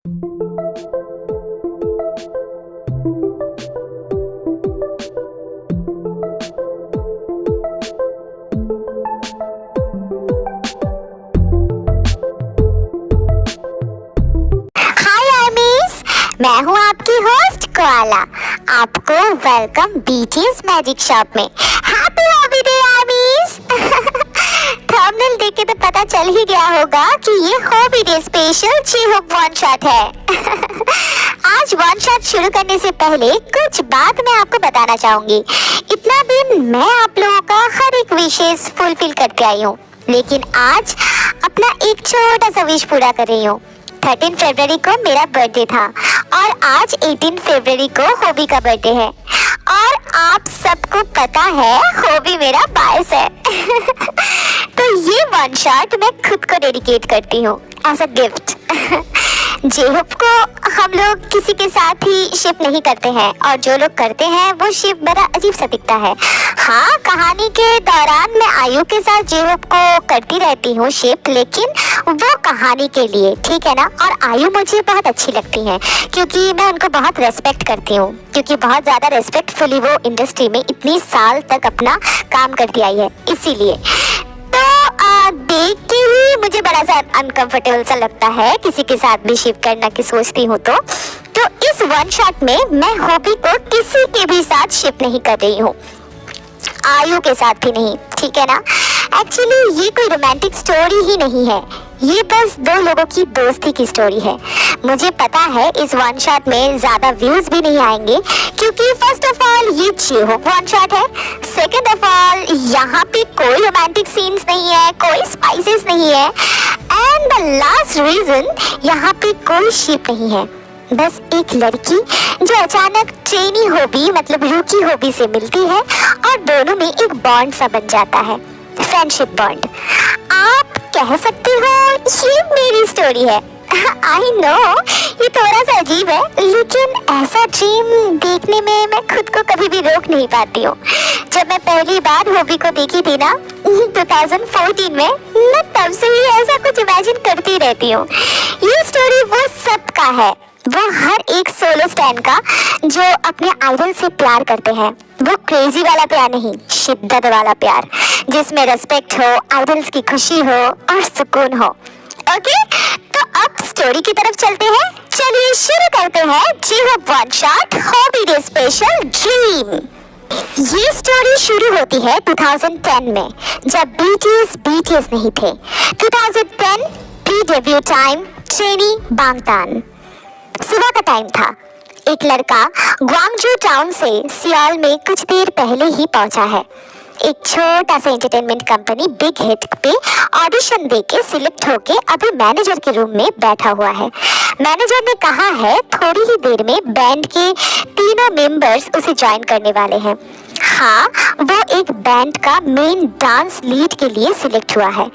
मैं हूँ आपकी होस्ट कोआला। आपको वेलकम बीटीएस मैजिक शॉप में। Happy hobby day आर्मीज। थंबनेल देख के तो पता चल ही गया होगा कि ये हॉबी डे स्पेशल ची-हुक वन शॉट है। आज वन शॉट शुरू करने से पहले कुछ बात मैं आपको बताना चाहूंगी। इतना दिन मैं आप लोगों का हर एक विशेष फुलफिल करके आई हूँ, लेकिन आज अपना एक छोटा सा विश पूरा कर रही हूँ। 13 फरवरी को मेरा बर्थडे था और आज 18 फरवरी को हॉबी का बर्थडे है, और आप सबको पता है हॉबी मेरा बायस है। तो ये वन शॉट मैं खुद को डेडिकेट करती हूँ एज अ गिफ्ट। जे-होप को हम लोग किसी के साथ ही शिप नहीं करते हैं, और जो लोग करते हैं वो शिप बड़ा अजीब सा दिखता है। हाँ, कहानी के दौरान मैं आयु के साथ जे-होप को करती रहती हूँ शिप, लेकिन वो कहानी के लिए, ठीक है ना। और आयु मुझे बहुत अच्छी लगती है क्योंकि मैं उनको बहुत रेस्पेक्ट करती हूँ, क्योंकि बहुत ज़्यादा रेस्पेक्टफुली वो इंडस्ट्री में इतनी साल तक अपना काम करती आई है, इसीलिए। देख के ही मुझे बड़ा सा अनकंफर्टेबल सा लगता है किसी के साथ भी शिप करना की सोचती हूँ तो इस वन शॉट में मैं हॉबी को किसी के भी साथ शिप नहीं कर रही हूँ, आयु के साथ भी नहीं, ठीक है ना। एक्चुअली ये कोई रोमांटिक स्टोरी ही नहीं है, ये बस दो लोगों की दोस्ती की स्टोरी है। मुझे पता है इस वन शॉट में ज्यादा व्यूज भी नहीं आएंगे, क्योंकि फर्स्ट ऑफ ऑल ये जे-होप वन शॉट है, सेकंड ऑफ ऑल यहाँ पे कोई रोमांटिक सीन्स नहीं है, कोई स्पाइसेस नहीं है, एंड द लास्ट रीजन यहाँ पे कोई शिप नहीं है। बस एक लड़की जो अचानक ट्रेनी हॉबी मतलब रूकी हॉबी से मिलती है और दोनों में एक बॉन्ड सा बन जाता है, फ्रेंडशिप बॉन्ड। आप कह सकते हो ये मेरी स्टोरी है। आई नो ये थोड़ा सा अजीब है, लेकिन ऐसा ड्रीम देखने में मैं खुद को कभी भी रोक नहीं पाती हूँ। जब मैं पहली बार हॉबी को देखी थी ना 2014 में, मैं तब से ही ऐसा कुछ इमेजिन करती रहती हूँ। ये स्टोरी वो सबका है, वो हर एक सोलो स्टैंड का जो अपने आइडल से प्यार करते हैं। वो क्रेजी वाला प्यार नहीं, शिद्दत वाला प्यार, जिसमें रेस्पेक्ट हो, आइडल्स की खुशी हो और सुकून हो। ओके, तो अब स्टोरी की तरफ चलते हैं। चलिए शुरू करते हैं J-Hope one shot hobby day special dream. ये स्टोरी शुरू होती है 2010 में, जब बीटीएस नहीं थे। 2010 प्री डेब्यू टाइम, ट्रेनी बांगतान। सुबह का टाइम था। एक लड़का ग्वांगजू टाउन से सियोल में कुछ देर पहले ही पहुंचा है। एक छोटा सा एंटरटेनमेंट कंपनी बिग हिट पे ऑडिशन देके सिलेक्ट होके अभी मैनेजर के रूम में बैठा हुआ है। मैनेजर ने कहा है थोड़ी ही देर में बैंड के तीनों मेंबर्स उसे ज्वाइन करने वाले हैं। हाँ, वो एक बैंड का मेन डांस लीड के लिए सिलेक्ट हुआ है।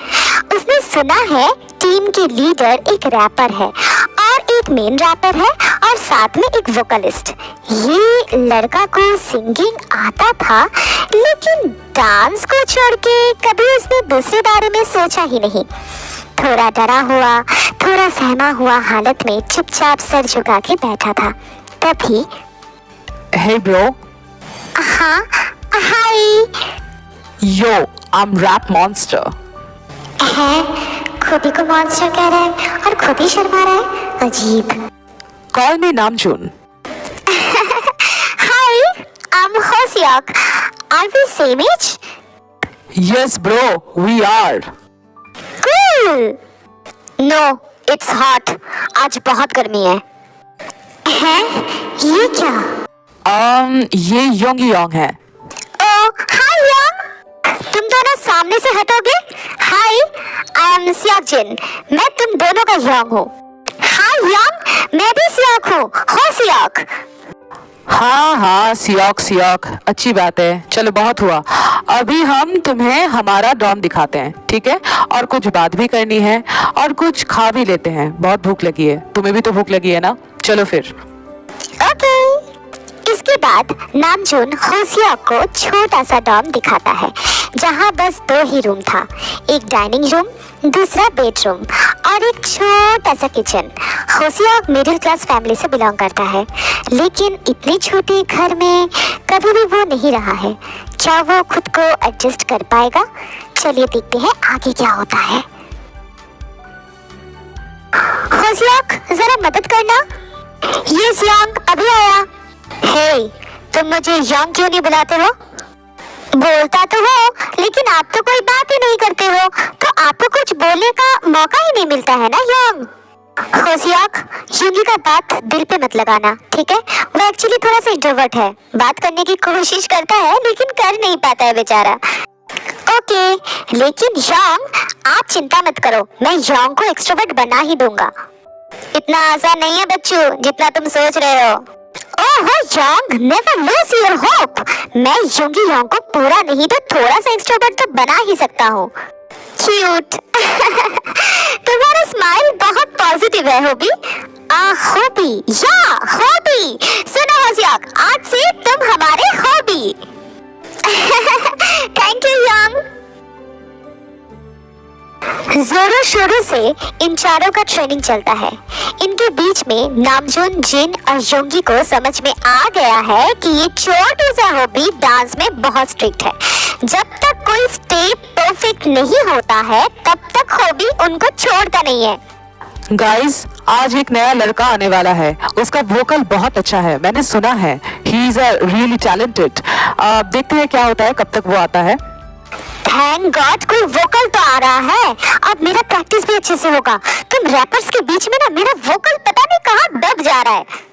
उसने सुना है टीम के लीडर एक रैपर है और एक मेन रैपर है और साथ में एक वोकलिस्ट। ये लड़का को सिंगिंग आता था, लेकिन डांस को छोड़ के कभी उसने दूसरे बारे में सोचा ही नहीं। थोड़ा डरा हुआ, थोड़ा सहमा हुआ हालत में चुपचाप सर झुका के बैठा था। तभी Hey bro. हाँ, हाय। Yo, I'm Rap Monster. है, खुद ही को मॉन्स्टर कह रहा है और खुद ही शर्मा रहा है, अजीब। Call me Namjoon. Hi, I'm Hosiok. Are we same age? Yes bro, we are. Cool. No, it's hot. आज बहुत गर्मी है। हैं? ये क्या? ये योंग है। Oh, hi Young. तुम दोनों सामने से हटोगे? Hi, I am Seokjin. मैं तुम दोनों का योंग हूँ। Hi Young, मैं भी सियाक हूँ, हो सियाक। हाँ, सियोक, अच्छी बात है। चलो बहुत हुआ, अभी हम तुम्हें हमारा डॉन दिखाते हैं, ठीक है? और कुछ बात भी करनी है और कुछ खा भी लेते हैं, बहुत भूख लगी है। तुम्हें भी तो भूख लगी है ना? चलो फिर। ओके। इसके बाद नामजून होसियाक को छोटा सा डॉम दिखाता है, जहाँ बस 2 ही रूम था, एक डाइनिंग रूम, दूसरा बेडरूम, और और एक छोटा सा किचन। होशियाक मिडिल क्लास फैमिली से बिलोंग करता है, लेकिन इतने छोटे घर में कभी भी वो नहीं रहा है। क्या वो खुद को एडजस्ट कर पाएगा? चलिए देखते हैं आगे क्या होता है। होशियाक, जरा मदद करना। ये योंग अभी आया। हे, तुम मुझे योंग क्यों नहीं बुलाते हो? बोलता तो हो, लेकिन आप तो कोई बात ही नहीं करते हो, तो आपको कुछ बोलने का मौका ही नहीं मिलता है ना योंग। होशियाक, योंगी का बात दिल पे मत लगाना, ठीक है? वो एक्चुअली थोड़ा सा इंट्रोवर्ट है, बात करने की कोशिश करता है लेकिन कर नहीं पाता है बेचारा। ओके, लेकिन योंग आप चिंता मत करो, मैं योंग को एक्सट्रोवर्ट बना ही दूंगा। इतना आसान नहीं है बच्चों जितना तुम सोच रहे हो। Oh Yong, never lose your hope. मैं योंगी योंग को पूरा नहीं तो थोड़ा सा एक्सट्रोवर्ट तो बना ही सकता हूँ। क्यूट। तुम्हारा स्माइल बहुत पॉजिटिव है होबी। हॉबी या हॉबी। सुनो होशियाक, आज से तुम हमारे हॉबी। Thank you Yong. जोरों शोरों से इन चारों का ट्रेनिंग चलता है। इनके बीच में नामजून, जिन और योंगी को समझ में आ गया है कि ये छोटू सा हॉबी डांस में बहुत स्ट्रिक्ट है। जब तक कोई स्टेप परफेक्ट नहीं होता है तब तक हॉबी उनको छोड़ता नहीं है। गाइस, आज एक नया लड़का आने वाला है। उसका वोकल बहुत अच्छा है, मैंने सुना है। He is a really talented. देखते हैं क्या होता है, कब तक वो आता है। थैंक गॉड, कोई वोकल तो आ रहा है। अब मेरा प्रैक्टिस भी अच्छे से होगा। तुम रैपर्स के बीच में ना मेरा वोकल पता नहीं कहाँ दब जा रहा है।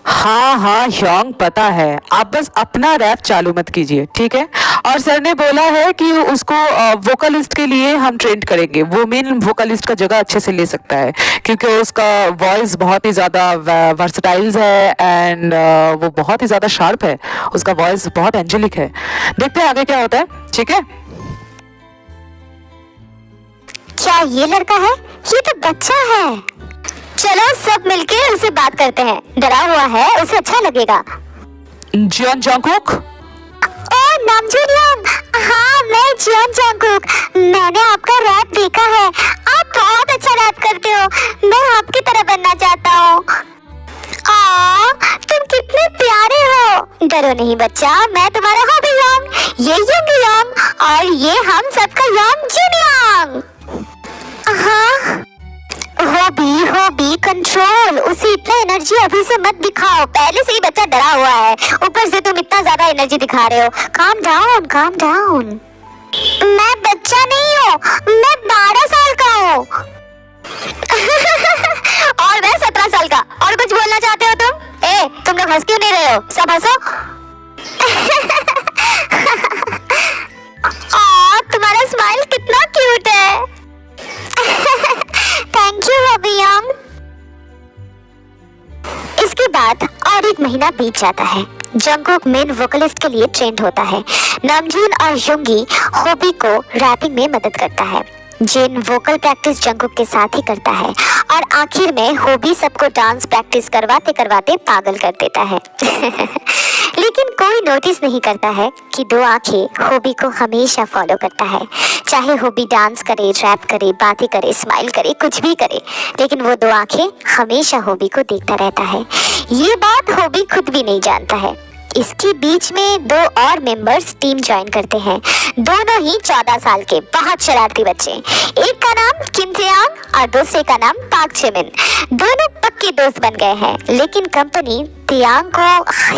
हाँ योंग, पता है। आप बस अपना रैप चालू मत कीजिए, ठीक है? और सर ने बोला है कि उसको वोकलिस्ट के लिए हम ट्रेंड करेंगे। वो मेन वोकलिस्ट का जगह अच्छे से ले सकता है क्योंकि उसका वॉइस बहुत ही ज़्यादा वर्सटाइल है एंड वो बहुत ही ज़्यादा शार्प है। उसका वॉइस बहुत एंजेलिक है। देखते हैं आगे क्या होता है, ठीक है? क्या ये लड़का है? ये तो बच्चा है। चलो सब मिलके उसे बात करते हैं। डरा हुआ है, उसे अच्छा लगेगा। Jeon Jungkook. Oh Namjoon Yong, हाँ मैं जियोन जंगकुक। मैंने आपका रैप देखा है, आप बहुत अच्छा रैप करते हो। मैं आपकी तरह बनना चाहता हूँ। तुम कितने प्यारे हो। डरो नहीं बच्चा, मैं तुम्हारा हॉबी योंग, ये योंगी योंग और ये हम सबका योंग जिन योंग। हाँ, हॉबी हॉबी कंट्रोल। उसे इतना एनर्जी अभी से मत दिखाओ, पहले से ही बच्चा डरा हुआ है, ऊपर से तुम इतना ज्यादा एनर्जी दिखा रहे हो। Calm down, calm down. मैं बच्चा नहीं हूँ, मैं 12 साल का हूँ। और मैं 17 साल का। और कुछ बोलना चाहते हो तुम? तुम लोग हंस क्यों नहीं रहे हो? सब हंसो। तुम्हारा स्माइल कितना क्यूट है। Thank you hobby Yong. इसके बाद और एक महीना बीत जाता है। जंगकुक मेन वोकलिस्ट के लिए ट्रेंड होता है। नामजून और योंगी हॉबी को रैपिंग में मदद करता है। जिन वोकल प्रैक्टिस जंगकुक के साथ ही करता है और आखिर में हॉबी सबको डांस प्रैक्टिस करवाते करवाते पागल कर देता है। लेकिन कोई नोटिस नहीं करता है कि दो आंखें हॉबी को हमेशा फॉलो करता है। चाहे हॉबी डांस करे, रैप करे, बातें करे, स्माइल करे, कुछ भी करे, लेकिन वो दो आंखें हमेशा हॉबी को देखता रहता है। ये बात हॉबी खुद भी नहीं जानता है। इसके बीच में दो और मेंबर्स टीम ज्वाइन करते हैं। दोनों ही 14 साल के बहुत शरारती बच्चे। एक का नाम किम तेयांग और दूसरे का नाम पाक चेमिन। दोनों पक्के दोस्त बन गए हैं, लेकिन कंपनी तेयांग को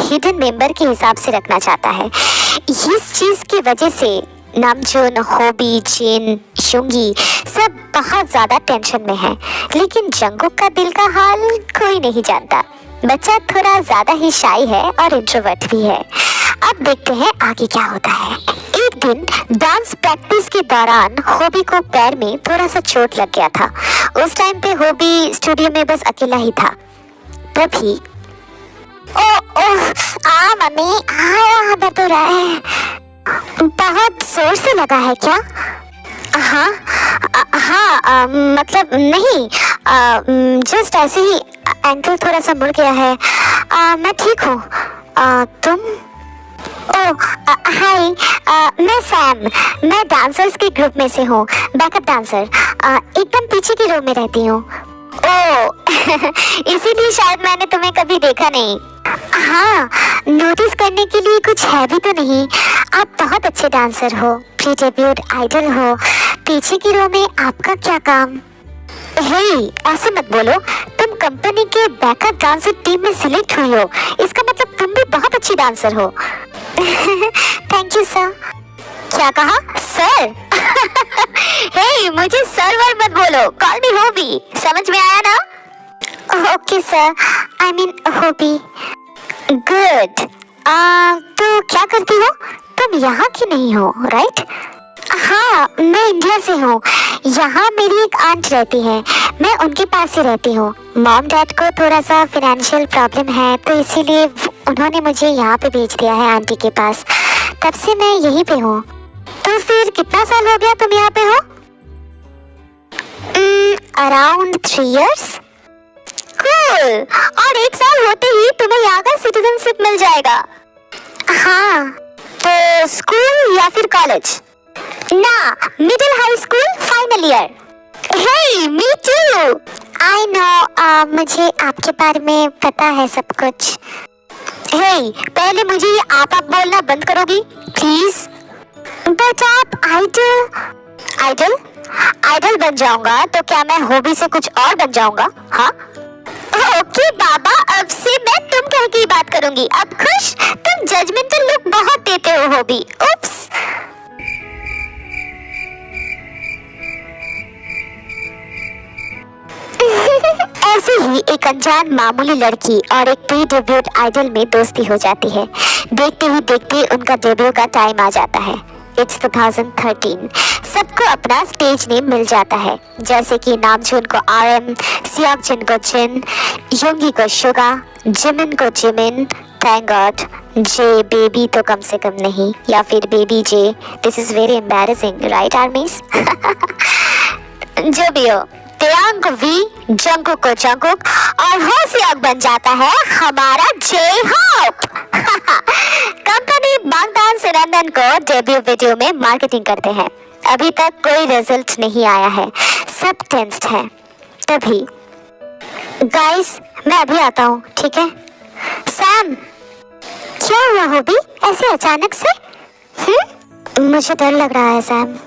हिडन मेंबर के हिसाब से रखना चाहता है। इस चीज की वजह से नामजून, हॉबी, जिन, योंगी सब बहुत ज्यादा टेंशन में हैं। लेकिन जंगकुक का दिल का हाल कोई नहीं जानता। बच्चा थोड़ा ज्यादा ही शाई है और इंट्रोवर्ट भी है। अब देखते हैं आगे क्या होता है। एक दिन डांस प्रैक्टिस के दौरान हॉबी को पैर में थोड़ा सा चोट लग गया था। उस टाइम पे हॉबी स्टूडियो में बस अकेला ही था। तभी मम्मी दर्द हो रहा है। बहुत जोर से लगा है क्या? हाँ, मतलब नहीं, जस्ट ऐसे ही एंकल थोड़ा सा मुड़ गया है। मैं ठीक हूँ। तुम? ओह हाय, मैं सैम, मैं डांसर्स के ग्रुप में से हूँ, बैकअप डांसर। एकदम पीछे की रो में रहती हूँ। ओह इसीलिए शायद मैंने तुम्हें कभी देखा नहीं। हाँ, नोटिस करने के लिए कुछ है भी तो नहीं। आप बहुत अच्छे डांसर हो, प्री डेब्यूट आइडल हो, पीछे की रो में आपका क्या काम? हे, ऐसे मत बोलो। तुम कंपनी के बैकअप डांसर टीम में सिलेक्ट हुई हो, इसका मतलब तुम भी बहुत अच्छी डांसर हो। Thank you sir. क्या कहा सर? हे, मुझे सर वर मत बोलो, कॉल मी हॉबी, समझ में आया ना? Okay sir, I mean hobby. Good. तो क्या करती हो? तुम यहाँ की नहीं हो, राइट? हाँ, मैं इंडिया से हूँ। यहाँ मेरी एक आंट रहती है, मैं उनके पास ही रहती हूँ। मॉम डैड को थोड़ा सा फाइनेंशियल प्रॉब्लम है, तो इसीलिए उन्होंने मुझे यहाँ पे भेज दिया है आंटी के पास। तब से मैं यहीं पे हूँ। तो फिर कितना साल हो गया तुम यहाँ पे हो? Around 3 years। कूल। और 1 साल होते ही तुम्हें यहाँ का सिटीजनशिप मिल जाएगा। हाँ, तो स्कूल या फिर कॉलेज? ना, middle high school final year. Hey, me too. I know, मुझे आपके बारे में पता है सब कुछ। हे, पहले मुझे ये आप बोलना बंद करोगी प्लीज? बट आप आइडल बन जाऊंगा तो क्या मैं हॉबी से कुछ और बन जाऊंगा? हाँ ओके बाबा, अब से मैं तुम कह के ही बात करूंगी। अब खुश? तुम जजमेंटल लुक बहुत देते हो हॉबी। उप्स। ऐसे ही एक अनजान मामूली लड़की और एक प्री डेब्यूट आइडल में दोस्ती हो जाती है। देखते ही देखते उनका डेब्यू का टाइम आ जाता है। इट्स 2013। सबको अपना स्टेज नेम मिल जाता है, जैसे कि नामचून को RM, सियाकजिन को जिन, योंगी को शुगा, जिमिन को जिमिन, थैंक गॉड जे बेबी तो कम से कम नहीं, या फिर baby J. This is very embarrassing, right आर्मीज? जो भी हो, त्यांग को वी, जंकुक को जंकुक और होसियाक बन जाता है हमारा जे होप। कंपनी बांगटान सिरंदन को डेब्यू वीडियो में मार्केटिंग करते हैं। अभी तक कोई रिजल्ट नहीं आया है, सब टेंस्ड हैं। तभी गाइस, मैं अभी आता हूँ, ठीक है? सैम, क्या हुआ हॉबी ऐसे अचानक से? मुझे डर लग रहा है सैम।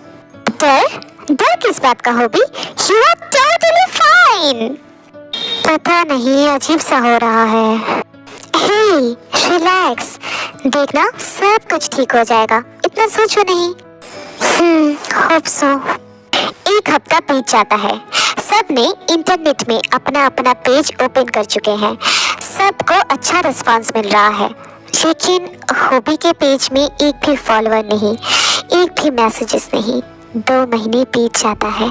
डर किस बात का hobby? You are totally fine। पता नहीं, अजीब सा हो रहा है। हे, रिलैक्स, देखना सब कुछ ठीक हो जाएगा, इतना सोचो नहीं। Hope so. 1 हफ्ता बीत जाता है। सब ने इंटरनेट में अपना अपना पेज ओपन कर चुके हैं। सबको अच्छा रिस्पांस मिल रहा है, लेकिन हॉबी के पेज में एक भी फॉलोअर नहीं, एक भी मैसेजेस नहीं। 2 महीने बीत जाता है।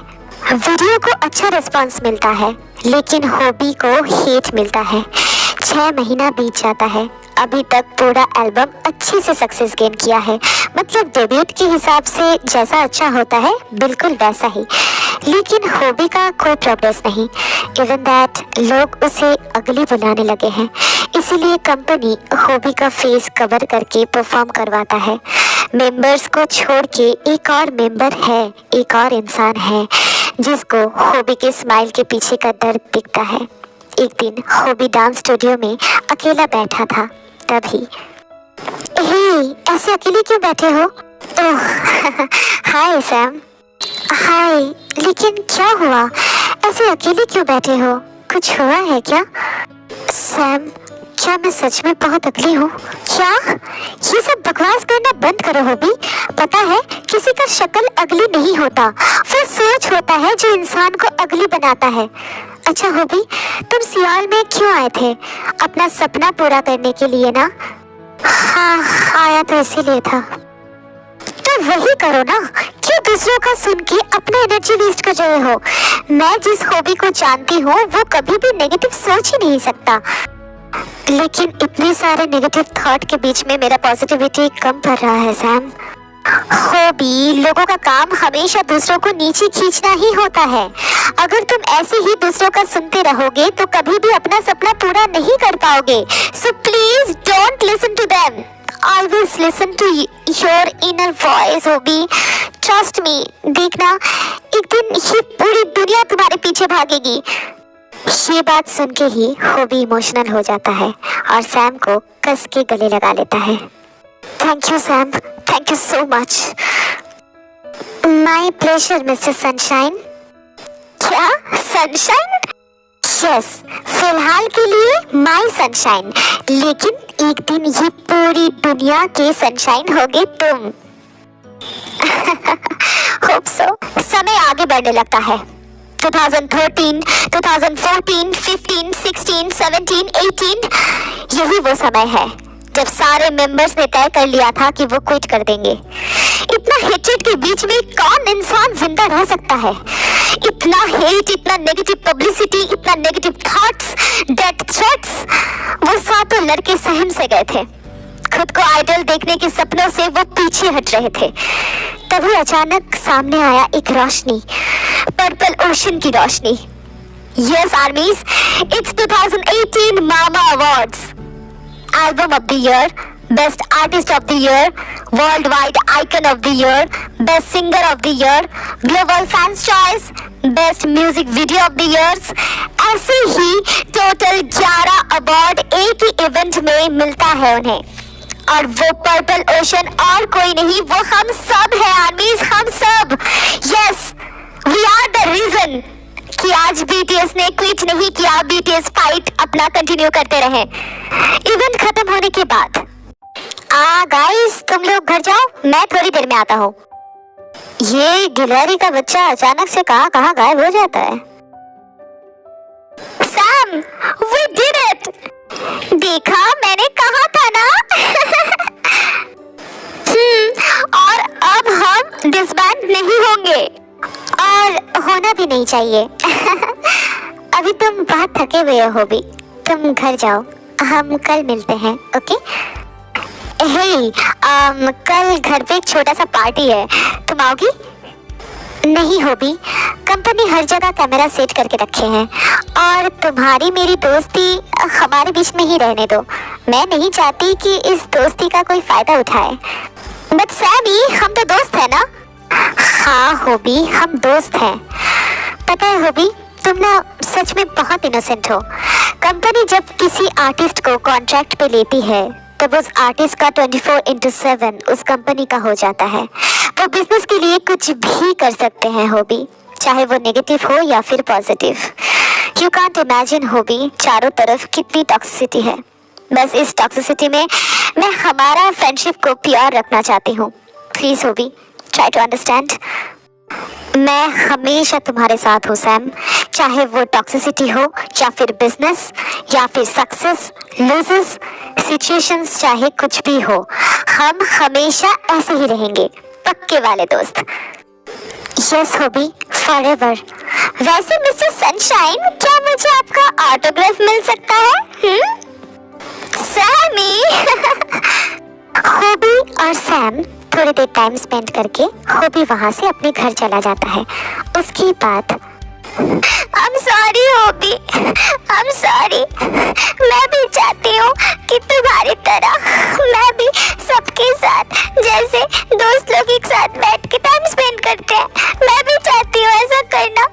वीडियो को अच्छा रिस्पांस मिलता है, लेकिन हॉबी को हेट मिलता है। 6 महीना बीत जाता है। अभी तक पूरा एल्बम अच्छे से सक्सेस गेन किया है, मतलब डेब्यूट के हिसाब से जैसा अच्छा होता है बिल्कुल वैसा ही, लेकिन हॉबी का कोई प्रोग्रेस नहीं। इवन दैट लोग उसे अगली बुलाने लगे हैं, इसीलिए कंपनी हॉबी का फेस कवर करके परफॉर्म करवाता है। मेंबर्स को छोड़ के एक और मेंबर है, एक और इंसान है जिसको हॉबी के स्माइल के पीछे का दर्द दिखता है। एक दिन हॉबी डांस स्टूडियो में अकेला बैठा था, तभी हे, ऐसे अकेले क्यों बैठे हो? ओह हाय सैम। हाय, लेकिन क्या हुआ? ऐसे अकेले क्यों बैठे हो? कुछ हुआ है क्या? सैम, क्या मैं सच में बहुत अगली हूँ? क्या? ये सब बकवास करना बंद करो हॉबी। पता है, किसी का शक्ल अगली नहीं होता, वो सोच होता है जो इंसान को अगली बनाता है। अच्छा हॉबी, तुम सियाल में क्यों आए थे? अपना सपना पूरा करने के लिए ना? हाँ, आया तो इसीलिए था। तो वही करो ना, क्यों दूसरों का सुन के अपना एनर्जी वेस्ट कर रहे हो? मैं जिस हॉबी को जानती हूँ वो कभी भी नेगेटिव सोच ही नहीं सकता, लेकिन इतने सारे नेगेटिव थॉट के बीच में मेरा पॉजिटिविटी कम पड़ रहा है सैम। हॉबी, लोगों का काम हमेशा दूसरों को नीचे खींचना ही होता है। अगर तुम ऐसे ही दूसरों का सुनते रहोगे तो कभी भी अपना सपना पूरा नहीं कर पाओगे। So please don't listen to them. always listen to your inner voice, होबी. Trust me. देखना, एक दिन ये पूरी दुनिया तुम्हारे पीछे भागेगी. ये बात सुन के ही होबी इमोशनल हो जाता है और सैम को कस के गले लगा लेता है. Thank you Sam, thank you so much. My pleasure mister sunshine. क्या सनशाइन? यस, फिलहाल के लिए माई सनशाइन, लेकिन एक दिन ये पूरी दुनिया के सनशाइन होगे तुम. Hope so. समय आगे बढ़ने लगता है. 2013, 2014, 15, 16, 17, 18, यही वो समय है जब सारे मेंबर्स ने तय कर लिया था कि वो क्विट कर देंगे. इतना हेट्रेड के बीच में कौन इंसान जिंदा रह सकता है? इतना हेट, इतना नेगेटिव पब्लिसिटी, इतना नेगेटिव थॉट्स, डेथ थ्रेट्स. वो सातों लड़के सहम से गए थे. खुद को आइडल देखने के सपनों से वो पीछे हट रहे थे. तभी अचानक सामने आया एक रोशनी, पर्पल ओशन की रोशनी. Yes ARMYs, it's 2018 MAMA awards. Album of the Year, Best Artist of the Year, Worldwide Icon of the Year, Best Singer of the Year, Global Fans Choice, Best Music Video of the Years. ऐसे ही total 11 award एक ही event में मिलता है उन्हें. और वो purple ocean और कोई नहीं, वो हम सब है आर्मीज, हम सब. Yes, we are the reason कि आज बीटीएस ने क्विट नहीं किया. बीटीएस फाइट अपना कंटिन्यू करते रहे. इवेंट खत्म होने के बाद गाइस, तुम लोग घर जाओ, मैं थोड़ी देर में आता हूँ. ये गिलहरी का बच्चा अचानक से कहाँ गायब हो जाता है. Sam, we did it. देखा, मैंने कहा था ना. और अब हम डिसबैंड नहीं होंगे और होना भी नहीं चाहिए. अभी तुम बहुत थके हुए हो भी, तुम घर जाओ, हम कल मिलते हैं. ओके? हे, कल घर पे एक छोटा सा पार्टी है, तुम आओगी? नहीं होबी, कंपनी हर जगह कैमरा सेट करके रखे हैं और तुम्हारी मेरी दोस्ती हमारे बीच में ही रहने दो. मैं नहीं चाहती कि इस दोस्ती का कोई फायदा उठाए. बट सैमी, हम तो दोस्त हैं ना? हाँ होबी, हम दोस्त हैं. पता है होबी, तुम ना सच में बहुत इनोसेंट हो. कंपनी जब किसी आर्टिस्ट को कॉन्ट्रैक्ट पे लेती है तब उस आर्टिस्ट का 24/7 उस कंपनी का हो जाता है. वो बिजनेस के लिए कुछ भी कर सकते हैं होबी, चाहे वो नेगेटिव हो या फिर positive. You can't imagine hobby, चारों तरफ कितनी टॉक्सिसिटी है. बस इस टॉक्सिसिटी में मैं हमारा फ्रेंडशिप को प्योर रखना चाहती हूँ. प्लीज होबी, ट्राई टू अंडरस्टैंड. मैं हमेशा तुम्हारे साथ हूँ सैम, चाहे वो टॉक्सिसिटी हो या फिर बिजनेस या फिर सक्सेस, लूजेस, सिचुएशंस, चाहे कुछ भी हो, हम हमेशा ऐसे ही रहेंगे, पक्के वाले दोस्त. Yes hobby, forever. वैसे मिस्टर सनशाइन, क्या मुझे आपका ऑटोग्राफ मिल सकता है? सैमी. होबी और सैम थोड़ी देर टाइम स्पेंड करके होबी वहां से अपने घर चला जाता है. उसके बाद I'm sorry hobby, I'm sorry. मैं भी चाहती हूँ कि तुम्हारी तरह मैं भी सबके साथ जैसे दोस्त लोग एक साथ बैठ के टाइम स्पेंड करते हैं, मैं भी चाहती हूँ ऐसा करना.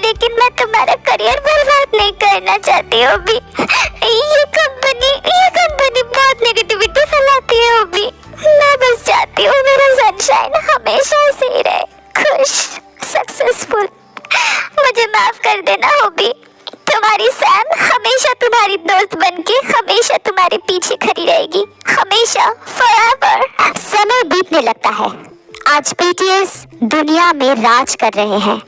लेकिन मैं तुम्हारा करियर बर्बाद नहीं करना चाहती होबी. ये कंपनी बहुत नेगेटिविटी फैलाती है होबी. मैं बस चाहती हूँ मेरा सनशाइन हमेशा ऐसे ही रहे, खुश, सक्सेसफुल. मुझे माफ कर देना होबी. तुम्हारी सैम हमेशा तुम्हारी दोस्त बनके हमेशा तुम्हारे पीछे खड़ी रहेगी, हमेशा, फॉरएवर. समय बीतने लगता है. आज बीटीएस दुनिया में राज कर रहे हैं.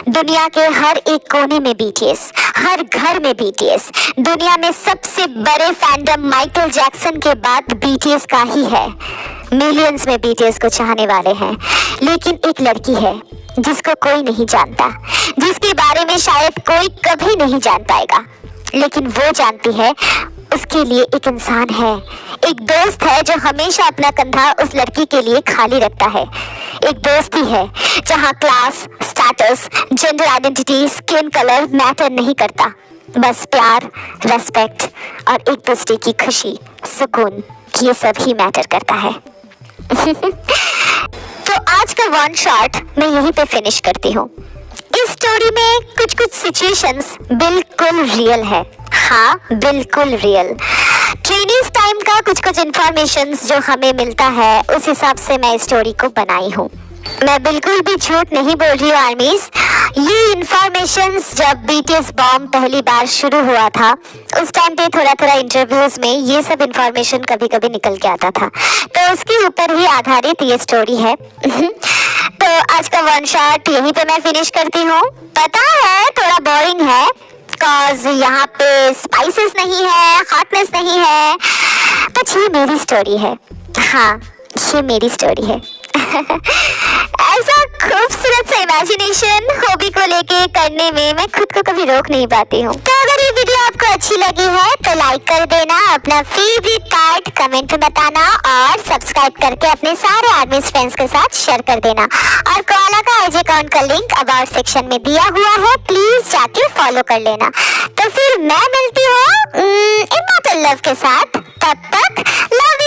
दुनिया के हर एक कोने में बीटीएस, हर घर में बीटीएस. दुनिया में सबसे बड़े फैंडम माइकल जैक्सन के बाद बीटीएस का ही है. मिलियंस में बीटीएस को चाहने वाले हैं. लेकिन एक लड़की है जिसको कोई नहीं जानता, जिसके बारे में शायद कोई कभी नहीं जान पाएगा, लेकिन वो जानती है. उसके लिए एक इंसान है, एक दोस्त है जो हमेशा अपना कंधा उस लड़की के लिए खाली रखता है. एक दोस्ती है जहाँ class, status, gender identity, skin colour matter नहीं करता. बस प्यार, रेस्पेक्ट और एक दूसरे की खुशी, सुकून, ये सब ही मैटर करता है। तो आज का वन शॉट मैं यहीं पे फिनिश करती हूँ। इस स्टोरी में कुछ कुछ सिचुएशंस बिल्कुल रियल है, हाँ बिल्कुल रियल। ट्रेनिंग टाइम का कुछ कुछ इंफॉर्मेशन जो हमें मिलता है उस हिसाब से मैं इस स्टोरी को बनाई हूँ। मैं बिल्कुल भी झूठ नहीं बोल रही हूँ आर्मीज। ये इंफॉर्मेशन जब बीटीएस बॉम्ब पहली बार शुरू हुआ था उस टाइम पे थोड़ा थोड़ा इंटरव्यूज में ये सब इंफॉर्मेशन कभी कभी निकल के आता था, तो उसके ऊपर ही आधारित ये स्टोरी है। तो आज का वन शॉट यहीं पे मैं फिनिश करती हूँ। पता है थोड़ा बोरिंग है, बिकॉज यहाँ पे स्पाइसेस नहीं है, हॉटनेस नहीं है, बट ये मेरी स्टोरी है। हाँ ये मेरी स्टोरी है। ऐसा खूबसूरत सा इमेजिनेशन हॉबी को लेके करने में मैं खुद को कभी रोक नहीं पाती हूँ। तो अगर ये वीडियो आपको अच्छी लगी है तो लाइक कर देना, अपना फेवरेट पार्ट कमेंट में बताना और सब्सक्राइब करके अपने सारे आर्मी फ्रेंड्स के साथ शेयर कर देना। और कोआला का आईजी अकाउंट का लिंक अबाउट सेक्शन में दिया हुआ है, प्लीज जाके फॉलो कर लेना। तो फिर मैं मिलती हूँ इमॉर्टल लव के साथ, तब तक लव